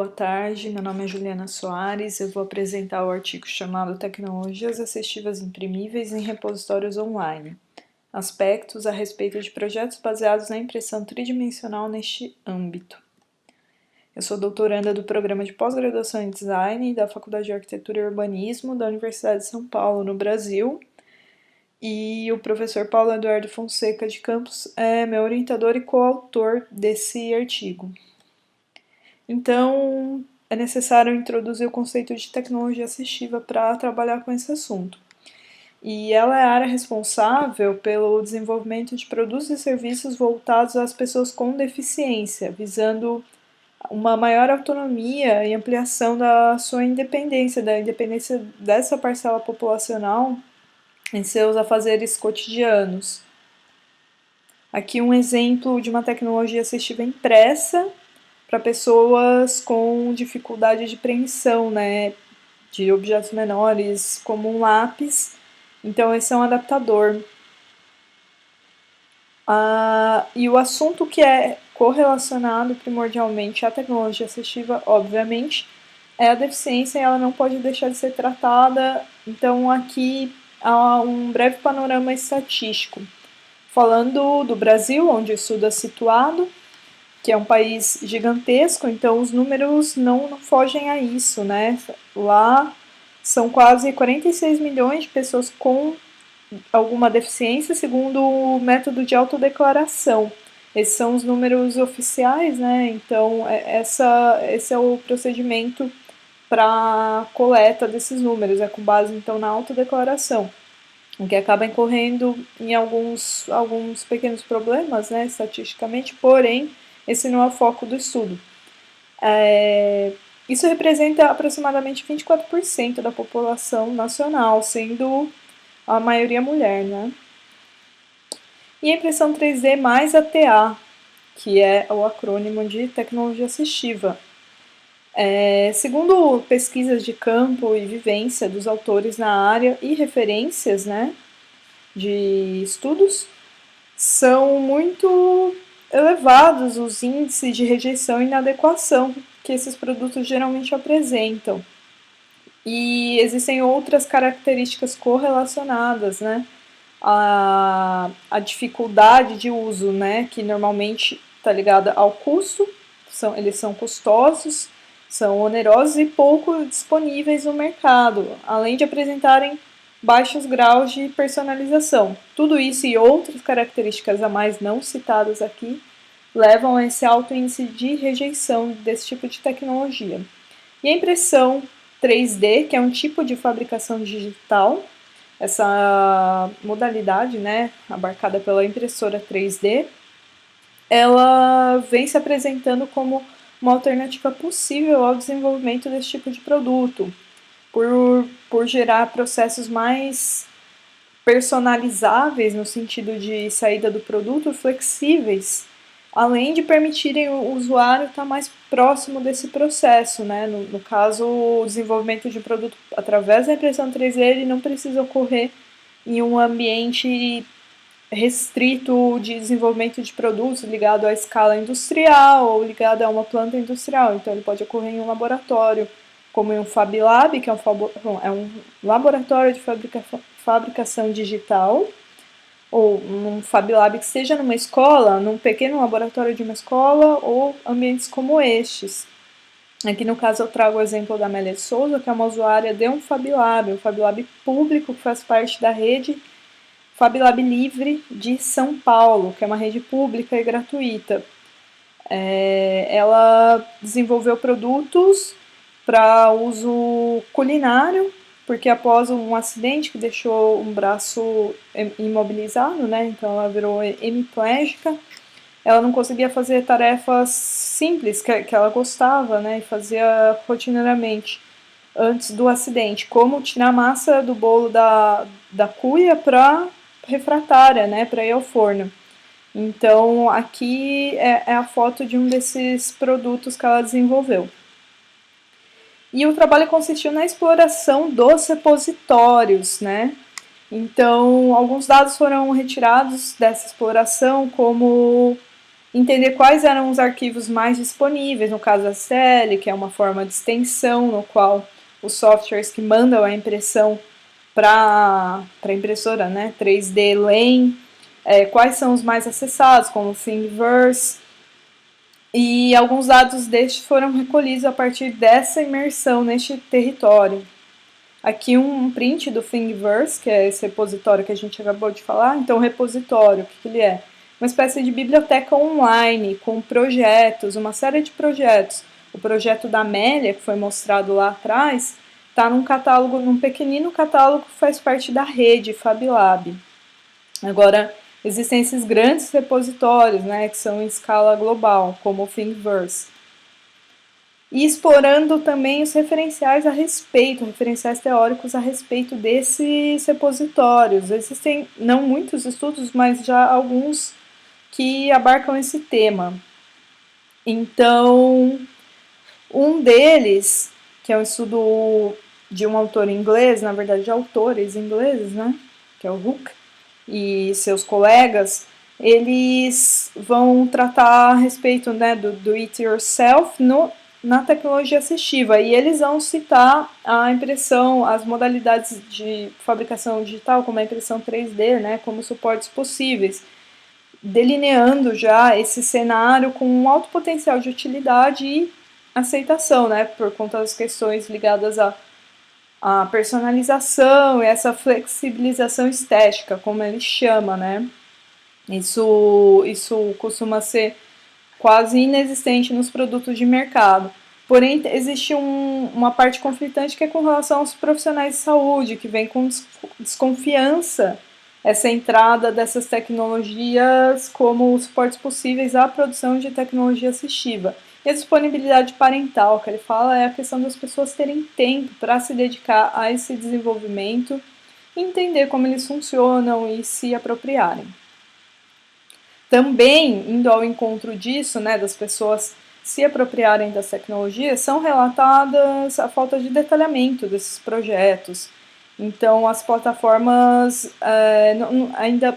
boa tarde. Meu nome é Juliana Soares. Eu vou apresentar o artigo chamado Tecnologias Assistivas Imprimíveis em Repositórios Online. Aspectos a respeito de projetos baseados na impressão tridimensional neste âmbito. Eu sou doutoranda do Programa de Pós-Graduação em Design da Faculdade de Arquitetura e Urbanismo da Universidade de São Paulo, no Brasil. E o professor Paulo Eduardo Fonseca de Campos é meu orientador e coautor desse artigo. Então, é necessário introduzir o conceito de tecnologia assistiva para trabalhar com esse assunto. E ela é a área responsável pelo desenvolvimento de produtos e serviços voltados às pessoas com deficiência, visando uma maior autonomia e ampliação da sua independência, da independência dessa parcela populacional em seus afazeres cotidianos. Aqui um exemplo de uma tecnologia assistiva impressa para pessoas com dificuldade de preensão, né, de objetos menores, como um lápis. Então, esse é um adaptador. E o assunto que é correlacionado primordialmente à tecnologia assistiva, obviamente, é a deficiência e ela não pode deixar de ser tratada. Então, aqui há um breve panorama estatístico. Falando do Brasil, onde o estudo é situado, que é um país gigantesco, então os números não fogem a isso, né? Lá são quase 46 milhões de pessoas com alguma deficiência, segundo o método de autodeclaração. Esses são os números oficiais, né? Então, esse é o procedimento para coleta desses números, é com base, então, na autodeclaração, o que acaba incorrendo em alguns pequenos problemas, né, estatisticamente, porém, esse não é o foco do estudo. Isso representa aproximadamente 24% da população nacional, sendo a maioria mulher, né? E a impressão 3D mais a TA, que é o acrônimo de tecnologia assistiva. Segundo pesquisas de campo e vivência dos autores na área e referências, né, de estudos, são muito elevados os índices de rejeição e inadequação que esses produtos geralmente apresentam. E existem outras características correlacionadas, né? A dificuldade de uso, né? Que normalmente está ligada ao custo, eles são custosos, são onerosos e pouco disponíveis no mercado, além de apresentarem baixos graus de personalização. Tudo isso e outras características a mais não citadas aqui levam a esse alto índice de rejeição desse tipo de tecnologia. E a impressão 3D, que é um tipo de fabricação digital, essa modalidade, né, abarcada pela impressora 3D, ela vem se apresentando como uma alternativa possível ao desenvolvimento desse tipo de produto, por gerar processos mais personalizáveis no sentido de saída do produto, flexíveis, além de permitirem o usuário estar mais próximo desse processo, né? No caso, o desenvolvimento de produto através da impressão 3D ele não precisa ocorrer em um ambiente restrito de desenvolvimento de produtos ligado à escala industrial ou ligado a uma planta industrial. Então, ele pode ocorrer em um laboratório, como em um Fab Lab, que é um laboratório de fabricação digital, ou um Fab Lab que seja numa escola, num pequeno laboratório de uma escola, ou ambientes como estes. Aqui no caso eu trago o exemplo da Amélia Souza, que é uma usuária de um Fab Lab público que faz parte da rede Fab Lab Livre de São Paulo, que é uma rede pública e gratuita. Ela desenvolveu produtos para uso culinário, porque após um acidente que deixou um braço imobilizado, né, então ela virou hemiplégica, ela não conseguia fazer tarefas simples que ela gostava, né, e fazia rotineiramente antes do acidente, como tirar a massa do bolo da cuia para refratária, né, para ir ao forno. Então, aqui é a foto de um desses produtos que ela desenvolveu. E o trabalho consistiu na exploração dos repositórios, né? Então, alguns dados foram retirados dessa exploração, como entender quais eram os arquivos mais disponíveis, no caso a STL, que é uma forma de extensão no qual os softwares que mandam a impressão para a impressora, né, 3D leem, quais são os mais acessados, como o Thingiverse, e alguns dados destes foram recolhidos a partir dessa imersão neste território. Aqui um print do Thingiverse, que é esse repositório que a gente acabou de falar. Então, o repositório, o que ele é? Uma espécie de biblioteca online, com projetos, uma série de projetos. O projeto da Amélia, que foi mostrado lá atrás, está num catálogo, num pequenino catálogo que faz parte da rede FabLab. Agora, existem esses grandes repositórios, né, que são em escala global, como o Thingiverse. E explorando também os referenciais a respeito, referenciais teóricos a respeito desses repositórios. Existem não muitos estudos, mas já alguns que abarcam esse tema. Então, um deles, que é um estudo de um autor inglês, na verdade de autores ingleses, né, que é o Hook, e seus colegas, eles vão tratar a respeito, né, do it yourself na tecnologia assistiva, e eles vão citar a impressão, as modalidades de fabricação digital, como a impressão 3D, né, como suportes possíveis, delineando já esse cenário com um alto potencial de utilidade e aceitação, né, por conta das questões ligadas a personalização e essa flexibilização estética, como ele chama, né? Isso costuma ser quase inexistente nos produtos de mercado. Porém, existe uma parte conflitante que é com relação aos profissionais de saúde, que vem com desconfiança essa entrada dessas tecnologias como suportes possíveis à produção de tecnologia assistiva. E a disponibilidade parental, que ele fala, é a questão das pessoas terem tempo para se dedicar a esse desenvolvimento, entender como eles funcionam e se apropriarem. Também, indo ao encontro disso, né, das pessoas se apropriarem das tecnologias, são relatadas a falta de detalhamento desses projetos. Então, as plataformas ainda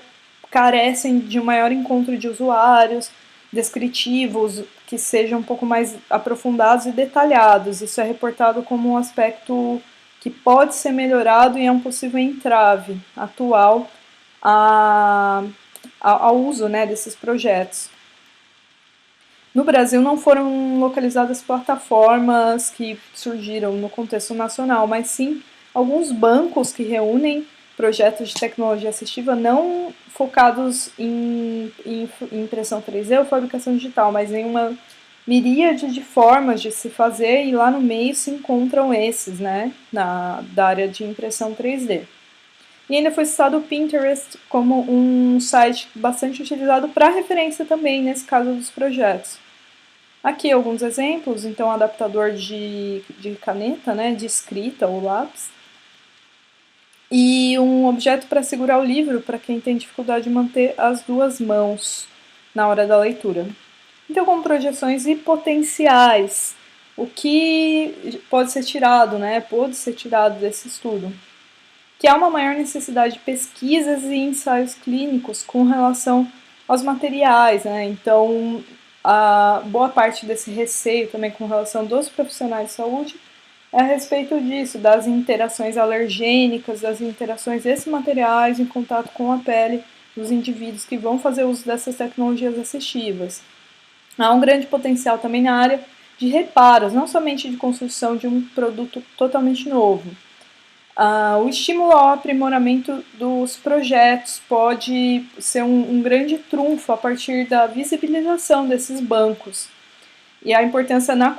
carecem de um maior encontro de usuários, descritivos, que sejam um pouco mais aprofundados e detalhados. Isso é reportado como um aspecto que pode ser melhorado e é um possível entrave atual ao uso, né, desses projetos. No Brasil não foram localizadas plataformas que surgiram no contexto nacional, mas sim alguns bancos que reúnem projetos de tecnologia assistiva não focados em impressão 3D ou fabricação digital, mas em uma miríade de formas de se fazer, e lá no meio se encontram esses, né, da área de impressão 3D. E ainda foi citado o Pinterest como um site bastante utilizado para referência também, nesse caso dos projetos. Aqui alguns exemplos, então adaptador de caneta, né, de escrita ou lápis, e um objeto para segurar o livro para quem tem dificuldade de manter as duas mãos na hora da leitura. Então, como projeções e potenciais, o que pode ser tirado, né, pode ser tirado desse estudo? Que há uma maior necessidade de pesquisas e ensaios clínicos com relação aos materiais, né? Então, a boa parte desse receio também com relação dos profissionais de saúde é a respeito disso, das interações alergênicas, das interações desses materiais em contato com a pele dos indivíduos que vão fazer uso dessas tecnologias assistivas. Há um grande potencial também na área de reparos, não somente de construção de um produto totalmente novo. O estímulo ao aprimoramento dos projetos pode ser um grande trunfo a partir da visibilização desses bancos. E a importância na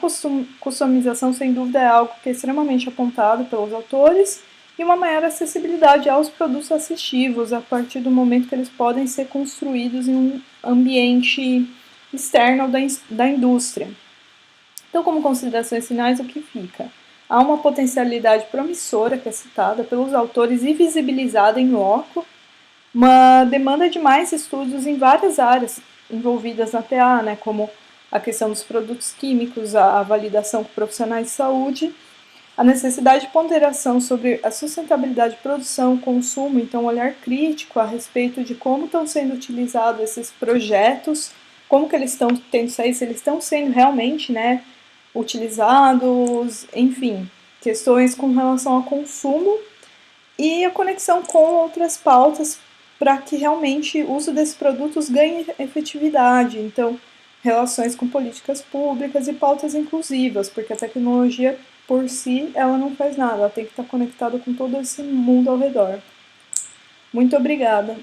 customização, sem dúvida, é algo que é extremamente apontado pelos autores, e uma maior acessibilidade aos produtos assistivos a partir do momento que eles podem ser construídos em um ambiente externo da indústria. Então, como considerações finais, o que fica? Há uma potencialidade promissora que é citada pelos autores e visibilizada em loco, uma demanda de mais estudos em várias áreas envolvidas na TA, né, como a questão dos produtos químicos, a validação com profissionais de saúde, a necessidade de ponderação sobre a sustentabilidade de produção, consumo, então um olhar crítico a respeito de como estão sendo utilizados esses projetos como que eles estão tendo saído, se eles estão sendo realmente, né, utilizados, enfim, questões com relação ao consumo e a conexão com outras pautas para que realmente o uso desses produtos ganhe efetividade. Então, relações com políticas públicas e pautas inclusivas, porque a tecnologia por si ela não faz nada, ela tem que estar conectada com todo esse mundo ao redor. Muito obrigada.